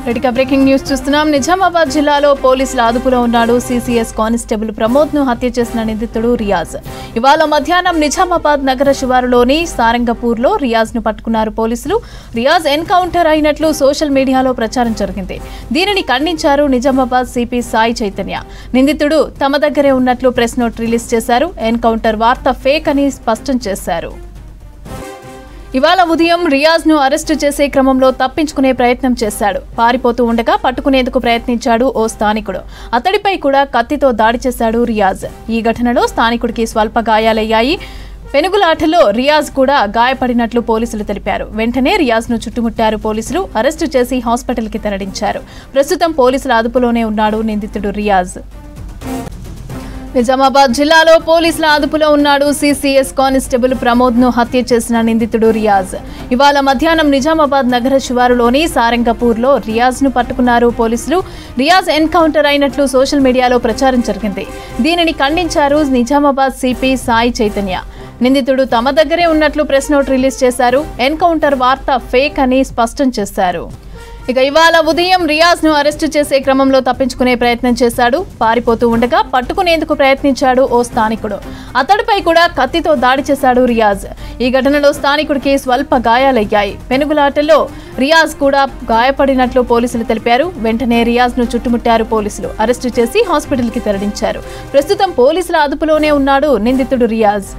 రెడ్డిగా breaking news చూస్తున్నాం. నిజామాబాద్ జిల్లాలో పోలీసుల అదుపులో ఉన్నాడు సిసిఎస్ కానిస్టేబుల్ ప్రమోద్ ను హత్య చేసిన నిందితుడు రియాజ్. ఇవాళ మధ్యాహ్నం నిజామాబాద్ నగర శివారులోని సారంగపూర్ లో రియాజ్ ను పట్టుకున్నారు పోలీసులు. రియాజ్ ఎన్కౌంటర్ అయినట్లు సోషల్ మీడియాలో ప్రచారం జరిగింది. దీనిని ఖండించారు నిజామాబాద్ సిపి సాయి చైతన్య. నిందితుడు తమ దగ్గరే ఉన్నట్లు ప్రెస్ నోట్ రిలీజ్ చేశారు. ఎన్కౌంటర్ వార్త ఫేక్ అని స్పష్టం చేశారు. ఇవాళ ఉదయం రియాజ్ ను అరెస్టు చేసే క్రమంలో తప్పించుకునే ప్రయత్నం చేశాడు. పారిపోతూ ఉండగా పట్టుకునేందుకు ప్రయత్నించాడు ఓ స్థానికుడు. అతడిపై కూడా కత్తితో దాడి చేశాడు రియాజ్. ఈ ఘటనలో స్థానికుడికి స్వల్ప గాయాలయ్యాయి. పెనుగులాటలో రియాజ్ కూడా గాయపడినట్లు పోలీసులు తెలిపారు. వెంటనే రియాజ్ ను చుట్టుముట్టారు పోలీసులు. అరెస్టు చేసి హాస్పిటల్ కి తరలించారు. ప్రస్తుతం పోలీసుల అదుపులోనే ఉన్నాడు నిందితుడు రియాజ్. నిజామాబాద్ జిల్లాలో పోలీసుల అదుపులో ఉన్నాడు సిసిఎస్ కానిస్టేబుల్ ప్రమోద్ ను హత్య చేసిన నిందితుడు రియాజ్. ఇవాళ మధ్యాహ్నం నిజామాబాద్ నగర శివారులోని సారంగపూర్ లో రియాజ్ ను పట్టుకున్నారు పోలీసులు. రియాజ్ ఎన్కౌంటర్ అయినట్లు సోషల్ మీడియాలో ప్రచారం జరిగింది. దీనిని ఖండించారు నిజామాబాద్ సిపి సాయి చైతన్య. నిందితుడు తమ దగ్గరే ఉన్నట్లు ప్రెస్ నోట్ రిలీజ్ చేశారు. ఎన్కౌంటర్ వార్త ఫేక్ అని స్పష్టం చేశారు. ఇక ఇవాళ ఉదయం రియాజ్ ను అరెస్టు చేసే క్రమంలో తప్పించుకునే ప్రయత్నం చేశాడు. పారిపోతూ ఉండగా పట్టుకునేందుకు ప్రయత్నించాడు ఓ స్థానికుడు. అతడిపై కూడా కత్తితో దాడి చేశాడు రియాజ్. ఈ ఘటనలో స్థానికుడికి స్వల్ప గాయాలయ్యాయి. పెనుగులాటలో రియాజ్ కూడా గాయపడినట్లు పోలీసులు తెలిపారు. వెంటనే రియాజ్ ను చుట్టుముట్టారు పోలీసులు. అరెస్టు చేసి హాస్పిటల్ కి తరలించారు. ప్రస్తుతం పోలీసుల అదుపులోనే ఉన్నాడు నిందితుడు రియాజ్.